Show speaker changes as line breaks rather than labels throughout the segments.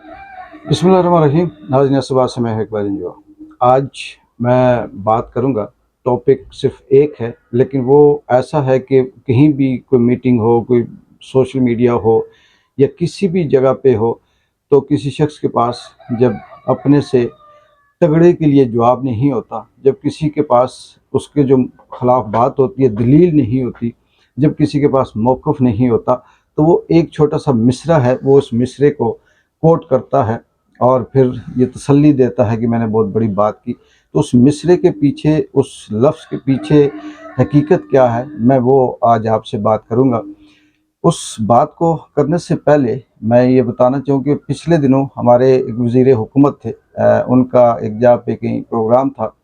बिस्मिल्लाहिर्रहमानिर्रहीम। नाज़रीन सुबह से मैं एक बार जो आज मैं बात करूंगा। टॉपिक सिर्फ एक है, लेकिन वो ऐसा है कि कहीं भी कोई मीटिंग हो, कोई सोशल मीडिया हो या किसी भी जगह पे हो, तो किसी शख्स के पास जब अपने से तगड़े के लिए जवाब नहीं होता, जब किसी के पास उसके जो खिलाफ बात होती है दलील नहीं होती, जब किसी के पास मौक़िफ़ नहीं होता, तो वो एक छोटा सा मिसरा है, वो उस मिसरे को कोट करता है और फिर ये तसल्ली देता है कि मैंने बहुत बड़ी बात की। तो उस मिसरे के पीछे, उस लफ्ज़ के पीछे हकीकत क्या है, मैं वो आज आपसे बात करूँगा। उस बात को करने से पहले मैं ये बताना चाहूँ कि पिछले दिनों हमारे एक वज़ीर हुकूमत थे, उनका एक जगह पे कहीं प्रोग्राम था।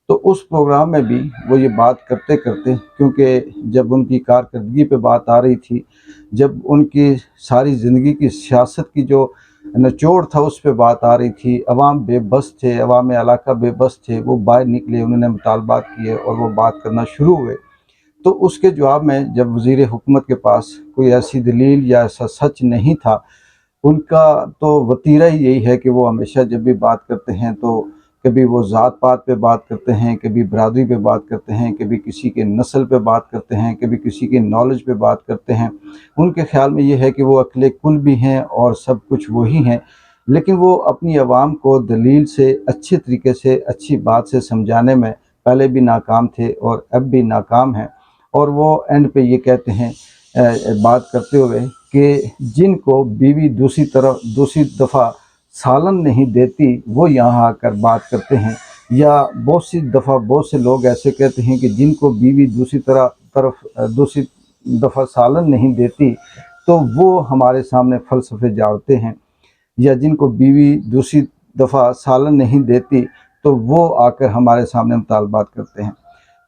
तो उस प्रोग्राम में भी वो ये बात करते-करते, क्योंकि जब उनकी कारकर्दगी पे बात आ रही थी, जब उनकी सारी ज़िंदगी की सियासत की जो निचोड़ था उस पे बात आ रही थी, अवाम बेबस थे, अवाम इलाका बेबस थे, वो बाहर निकले, उन्होंने मुतालबात किए और वो बात करना शुरू हुए। तो उसके जवाब में जब वज़ीर हुकूमत के पास कोई ऐसी दलील या ऐसा सच नहीं था, उनका तो वतीरा ही यही है कि वो हमेशा जब भी बात करते हैं तो कभी वो ज़ात पात पे बात करते हैं, कभी बरादरी पे बात करते हैं, कभी किसी के नस्ल पे बात करते हैं, कभी किसी के नॉलेज पे बात करते हैं। उनके ख़्याल में ये है कि वो अक़ल कुल भी हैं और सब कुछ वही हैं, लेकिन वो अपनी आवाम को दलील से, अच्छे तरीके से, अच्छी बात से समझाने में पहले भी नाकाम थे और अब भी नाकाम हैं। और वो एंड पे ये कहते हैं, बात करते हुए, कि जिनको बीवी दूसरी दफ़ा सालन नहीं देती वो यहाँ आकर बात करते हैं, या बहुत से लोग ऐसे कहते हैं कि जिनको बीवी दूसरी दफ़ा सालन नहीं देती तो वो हमारे सामने फ़लसफ़े झाड़ते हैं, या जिनको बीवी दूसरी दफ़ा सालन नहीं देती तो वो आकर हमारे सामने मुतालबात करते हैं।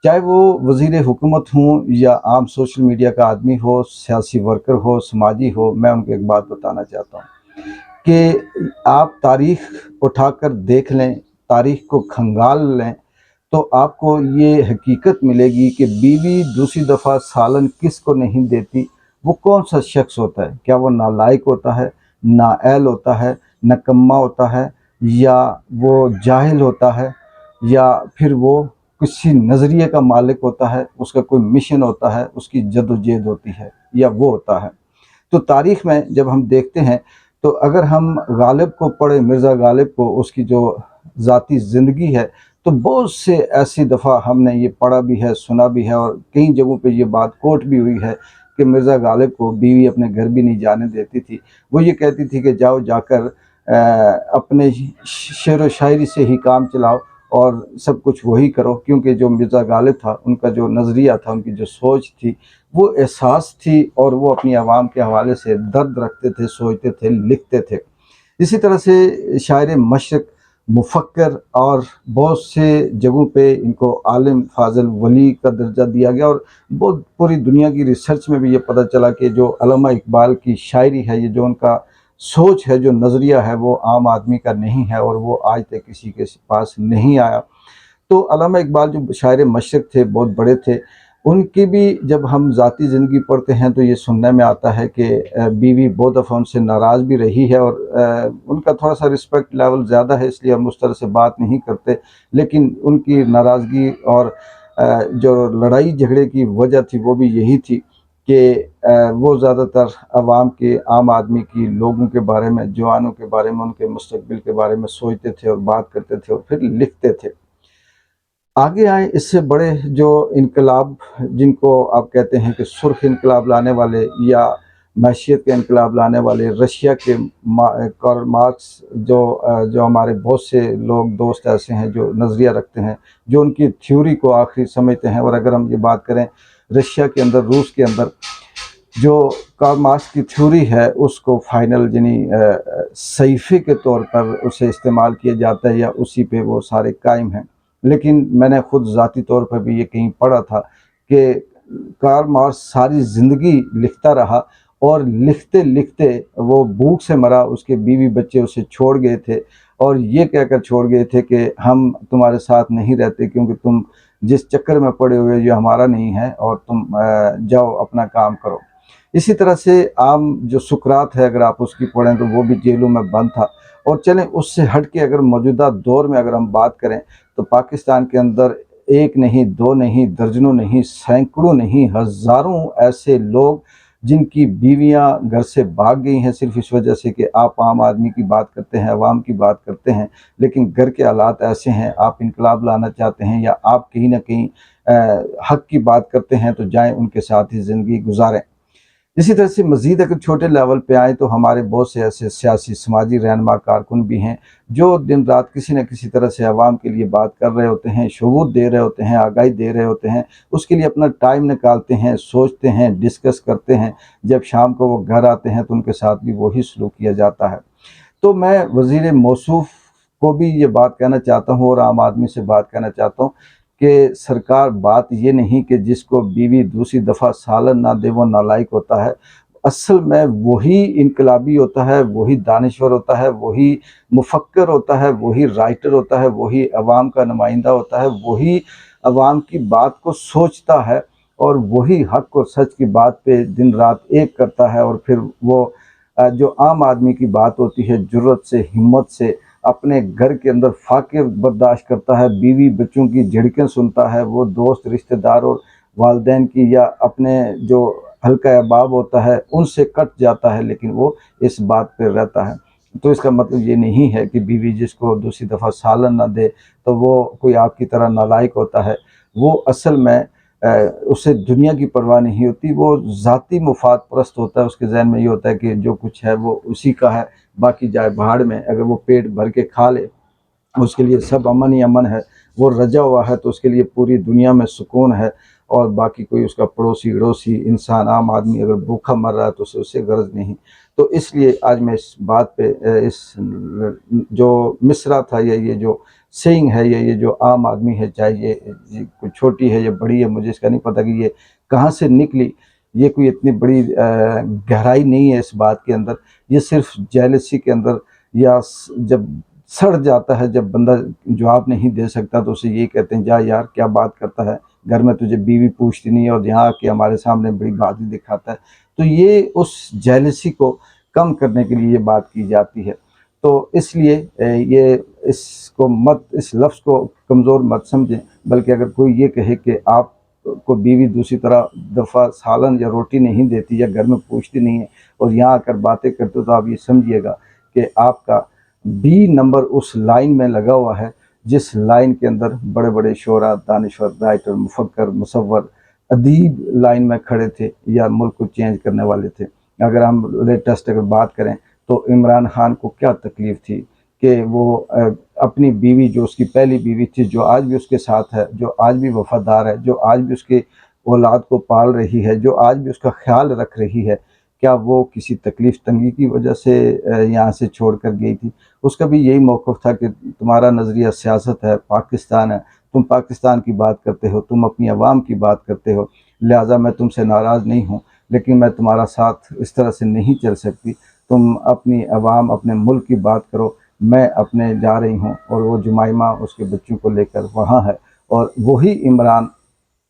चाहे वो वज़ीर हुकूमत हों या आम सोशल मीडिया का आदमी हो, सियासी वर्कर हो, समाजी हो, मैं उनको एक बात बताना चाहता हूँ कि आप तारीख़ उठाकर देख लें, तारीख़ को खंगाल लें, तो आपको ये हकीकत मिलेगी कि बीवी दूसरी दफ़ा सालन किसको नहीं देती, वो कौन सा शख्स होता है। क्या वो नालायक होता है, नाअहल होता है, निकम्मा होता है, या वो जाहिल होता है, या फिर वो किसी नज़रिए का मालिक होता है, उसका कोई मिशन होता है, उसकी जद्दोजहद होती है, या वो होता है। तो तारीख़ में जब हम देखते हैं, तो अगर हम गालिब को पढ़ें, मिर्ज़ा गालिब को, उसकी जो ज़ाती ज़िंदगी है, तो बहुत से ऐसी दफ़ा हमने ये पढ़ा भी है, सुना भी है, और कई जगहों पे ये बात कोट भी हुई है कि मिर्ज़ा गालिब को बीवी अपने घर भी नहीं जाने देती थी। वो ये कहती थी कि जाओ जाकर अपने शेर व शायरी से ही काम चलाओ और सब कुछ वही करो, क्योंकि जो मिर्ज़ा गालिब था, उनका जो नज़रिया था, उनकी जो सोच थी, वो एहसास थी, और वो अपनी आवाम के हवाले से दर्द रखते थे, सोचते थे, लिखते थे। इसी तरह से शायर मशरक़, मुफ़क्किर, और बहुत से जगहों पे इनको आलिम, फ़ाज़िल, वली का दर्जा दिया गया, और बहुत पूरी दुनिया की रिसर्च में भी ये पता चला कि जो अल्लामा इक़बाल की शायरी है, ये जो उनका सोच है, जो नज़रिया है, वो आम आदमी का नहीं है, और वो आज तक किसी के पास नहीं आया। तो अल्लामा इक़बाल जो शायर मशरक़ थे, बहुत बड़े थे, उनकी भी जब हम ज़ाती ज़िंदगी पढ़ते हैं तो ये सुनने में आता है कि बीवी बहुत दफ़ा उनसे नाराज़ भी रही है, और उनका थोड़ा सा रिस्पेक्ट लेवल ज़्यादा है, इसलिए हम उस तरह से बात नहीं करते। लेकिन उनकी नाराज़गी और जो लड़ाई झगड़े की वजह थी वो भी यही थी कि वो ज़्यादातर आवाम के, आम आदमी की, लोगों के बारे में, जवानों के बारे में, उनके मुस्तक़बिल के बारे में सोचते थे और बात करते थे और फिर लिखते थे। आगे आए इससे बड़े जो इनकलाब, जिनको आप कहते हैं कि सुर्ख इनकलाब लाने वाले या मैशियत के इनकलाब लाने वाले, रशिया के कार्ल मार्क्स, जो हमारे बहुत से लोग दोस्त ऐसे हैं जो नज़रिया रखते हैं, जो उनकी थ्योरी को आखिरी समझते हैं। और अगर हम ये बात करें रशिया के अंदर, रूस के अंदर जो कार्ल मार्क्स की थ्योरी है, उसको फाइनल यानी सहीफ़े के तौर पर उसे इस्तेमाल किया जाता है, या उसी पे वो सारे कायम हैं। लेकिन मैंने ख़ुद ज़ाती तौर पर भी ये कहीं पढ़ा था कि कार्ल मार्क्स सारी ज़िंदगी लिखता रहा, और लिखते लिखते वो भूख से मरा, उसके बीवी बच्चे उसे छोड़ गए थे, और ये कहकर छोड़ गए थे कि हम तुम्हारे साथ नहीं रहते, क्योंकि तुम जिस चक्कर में पड़े हुए, जो हमारा नहीं है, और तुम जाओ अपना काम करो। इसी तरह से आम जो सुकरात है, अगर आप उसकी पढ़ें तो वो भी जेलों में बंद था। और चलें उससे हट के अगर मौजूदा दौर में अगर हम बात करें तो पाकिस्तान के अंदर एक नहीं, दो नहीं, दर्जनों नहीं, सैकड़ों नहीं, हज़ारों ऐसे लोग जिनकी बीवियां घर से भाग गई हैं सिर्फ इस वजह से कि आप आम आदमी की बात करते हैं, अवाम की बात करते हैं, लेकिन घर के हालात ऐसे हैं, आप इनकलाब लाना चाहते हैं या आप कहीं ना कहीं हक की बात करते हैं तो जाएं उनके साथ ही ज़िंदगी गुजारें। इसी तरह से मज़ीद अगर छोटे लेवल पे आएँ तो हमारे बहुत से ऐसे सियासी समाजी रहनुमा कारकुन भी हैं जो दिन रात किसी न किसी तरह से आवाम के लिए बात कर रहे होते हैं, शऊर दे रहे होते हैं, आगाही दे रहे होते हैं, उसके लिए अपना टाइम निकालते हैं, सोचते हैं, डिस्कस करते हैं। जब शाम को वो घर आते हैं तो उनके साथ भी वही सलूक किया जाता है। तो मैं वज़ीर मौसूफ़ को भी ये बात कहना चाहता हूँ और आम आदमी से बात कहना चाहता हूँ कि सरकार, बात ये नहीं कि जिसको बीवी दूसरी दफ़ा सालन ना दे वो नालायक होता है। असल में वही इनकलाबी होता है, वही दानिश्वर होता है, वही मुफक्कर होता है, वही राइटर होता है, वही अवाम का नुमाइंदा होता है, वही अवाम की बात को सोचता है और वही हक़ और सच की बात पे दिन रात एक करता है। और फिर वो जो आम आदमी की बात होती है, जुर्रत से, हिम्मत से अपने घर के अंदर फाके बर्दाश्त करता है, बीवी बच्चों की झिड़कें सुनता है, वो दोस्त रिश्तेदार और वालदैन की या अपने जो हल्का अहबाब होता है उनसे कट जाता है, लेकिन वो इस बात पर रहता है। तो इसका मतलब ये नहीं है कि बीवी जिसको दूसरी दफ़ा सालन ना दे तो वो कोई आपकी तरह नालायक होता है। वो असल में उसे दुनिया की परवाह नहीं होती, वो ज़ाती मुफाद परस्त होता है। उसके ज़हन में ये होता है कि जो कुछ है वो उसी का है, बाकी जाए भाड़ में। अगर वो पेट भर के खा ले उसके लिए सब अमन ही अमन है, वो रजा हुआ है तो उसके लिए पूरी दुनिया में सुकून है। और बाकी कोई उसका पड़ोसी अड़ोसी इंसान, आम आदमी अगर भूखा मर रहा है तो उससे गरज नहीं। तो इसलिए आज मैं इस बात पे इस जो मिसरा था या ये जो सेइंग है या ये जो आम आदमी है, चाहे ये कोई छोटी है या बड़ी है, मुझे इसका नहीं पता कि ये कहाँ से निकली। ये कोई इतनी बड़ी गहराई नहीं है इस बात के अंदर। ये सिर्फ जेलसी के अंदर या जब सड़ जाता है, जब बंदा जवाब नहीं दे सकता तो उसे ये कहते हैं जा यार क्या बात करता है, घर में तुझे बीवी पूछती नहीं है और यहाँ आके हमारे सामने बड़ी बहादुरी दिखाता है। तो ये उस जेलसी को कम करने के लिए ये बात की जाती है। तो इसलिए ये इसको मत, इस लफ्ज़ को कमज़ोर मत समझें, बल्कि अगर कोई ये कहे कि आप को बीवी दूसरी तरह दफ़ा सालन या रोटी नहीं देती या घर में पूछती नहीं है और यहाँ आकर बातें करते हो, तो आप ये समझिएगा कि आपका बी नंबर उस लाइन में लगा हुआ है जिस लाइन के अंदर बड़े बड़े शोरा, दानिश्वर, राइटर, मुफक्कर, मुसव्वर, अदीब लाइन में खड़े थे या मुल्क को चेंज करने वाले थे। अगर हम लेटेस्ट अगर बात करें तो इमरान खान को क्या तकलीफ़ थी कि वो अपनी बीवी, जो उसकी पहली बीवी थी, जो आज भी उसके साथ है, जो आज भी वफ़ादार है, जो आज भी उसके औलाद को पाल रही है, जो आज भी उसका ख्याल रख रही है, क्या वो किसी तकलीफ़ तंगी की वजह से यहाँ से छोड़ कर गई थी? उसका भी यही मौक़िफ़ था कि तुम्हारा नज़रिया सियासत है, पाकिस्तान है, तुम पाकिस्तान की बात करते हो, तुम अपनी आवाम की बात करते हो, लिहाजा मैं तुमसे नाराज़ नहीं हूँ, लेकिन मैं तुम्हारा साथ इस तरह से नहीं चल सकती। तुम अपनी आवाम, अपने मुल्क की बात करो, मैं अपने जा रही हूँ। और वो जुमाइमा उसके बच्चों को लेकर वहाँ है और वही इमरान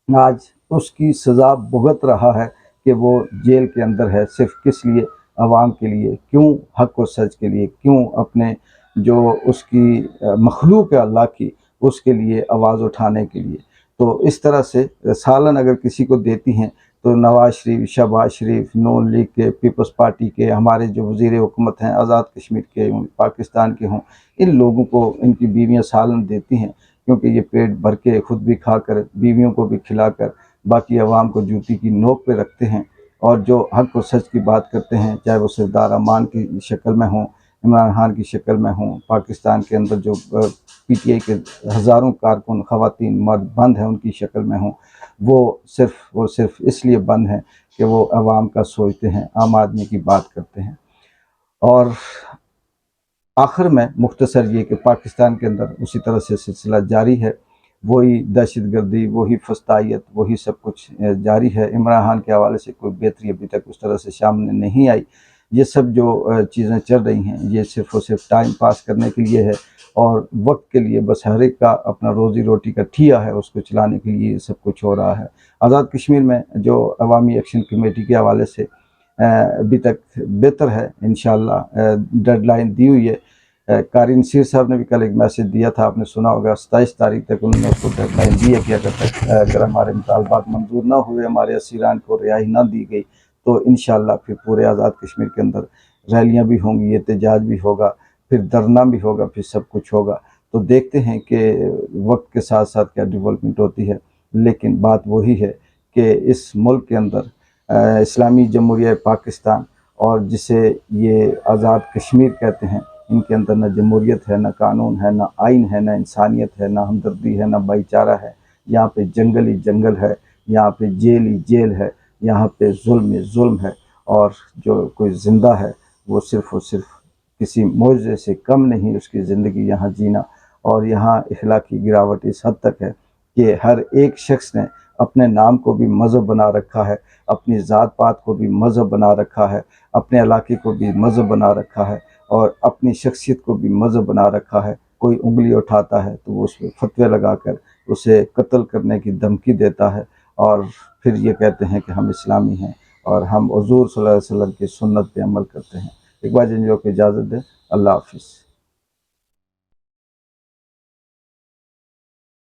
आज उसकी सज़ा भुगत रहा है कि वो जेल के अंदर है। सिर्फ़ किस लिए? आवाम के लिए। क्यों? हक़ और सच के लिए। क्यों? अपने जो उसकी मखलूक है अल्लाह की, उसके लिए आवाज़ उठाने के लिए। तो इस तरह से सालन अगर किसी को देती हैं तो नवाज़ शरीफ, शहबाज शरीफ, नून लीग के, पीपल्स पार्टी के, हमारे जो वज़ीर हुकूमत हैं, आज़ाद कश्मीर के हों, पाकिस्तान के हों, इन लोगों को इनकी बीवियाँ सालन देती हैं क्योंकि ये पेट भर के खुद भी खाकर, बीवियों को भी खिलाकर, बाकी अवाम को जूती की नोक पे रखते हैं। और जो हक़ और सच की बात करते हैं, चाहे वो सरदार अमान की शक्ल में हों, इमरान खान की शक्ल में हों, पाकिस्तान के अंदर जो पीटीआई के हज़ारों कारकुन, ख़वातीन, मर्द बंद हैं उनकी शक्ल में हों, वो सिर्फ़ और सिर्फ़ इसलिए बंद हैं कि वो आवाम का सोचते हैं, आम आदमी की बात करते हैं। और आखिर में मुख्तसर ये कि पाकिस्तान के अंदर उसी तरह से सिलसिला जारी है, वही दहशतगर्दी, वही फस्तायत, वही सब कुछ जारी है। इमरान खान के हवाले से कोई बेहतरी अभी तक उस तरह से सामने नहीं आई। ये सब जो चीज़ें चल रही हैं, ये सिर्फ़ और सिर्फ टाइम पास करने के लिए है और वक्त के लिए, बस हर एक का अपना रोज़ी रोटी का ठिया है, उसको चलाने के लिए ये सब कुछ हो रहा है। आज़ाद कश्मीर में जो अवामी एक्शन कमेटी के हवाले से ابھی تک بہتر ہے انشاءاللہ۔ ڈیڈ لائن دی ہوئی ہے، قاری نصیر صاحب نے بھی کل ایک میسج دیا تھا، آپ نے سنا ہوگا، 27 تاریخ تک انہوں نے اس کو ڈیڈ لائن دی ہے کہ اگر ہمارے مطالبات منظور نہ ہوئے، ہمارے اسیران کو رہائی نہ دی گئی، تو انشاءاللہ پھر پورے آزاد کشمیر کے اندر ریلیاں بھی ہوں گی، احتجاج بھی ہوگا، پھر دھرنا بھی ہوگا، پھر سب کچھ ہوگا۔ تو دیکھتے ہیں کہ وقت کے ساتھ ساتھ کیا ڈیولپمنٹ ہوتی ہے، لیکن بات وہی ہے کہ اس ملک کے اندر اسلامی جمہوریہ پاکستان اور جسے یہ آزاد کشمیر کہتے ہیں، ان کے اندر نہ جمہوریت ہے، نہ قانون ہے، نہ آئین ہے، نہ انسانیت ہے، نہ ہمدردی ہے، نہ بھائی چارہ ہے۔ یہاں پہ جنگل ہی جنگل ہے، یہاں پہ جیل ہی جیل ہے، یہاں پہ ظلم ہی ظلم ہے، اور جو کوئی زندہ ہے وہ صرف اور صرف کسی معجزے سے کم نہیں اس کی زندگی یہاں جینا۔ اور یہاں اخلاقی گراوٹ اس حد تک ہے کہ ہر ایک شخص نے اپنے نام کو بھی مذہب بنا رکھا ہے، اپنی ذات پات کو بھی مذہب بنا رکھا ہے، اپنے علاقے کو بھی مذہب بنا رکھا ہے، اور اپنی شخصیت کو بھی مذہب بنا رکھا ہے۔ کوئی انگلی اٹھاتا ہے تو وہ اس پہ فتوے لگا کر اسے قتل کرنے کی دھمکی دیتا ہے، اور پھر یہ کہتے ہیں کہ ہم اسلامی ہیں اور ہم حضور صلی اللہ علیہ وسلم کی سنت پہ عمل کرتے ہیں۔ ایک بار جن کو اجازت دیں، اللہ حافظ۔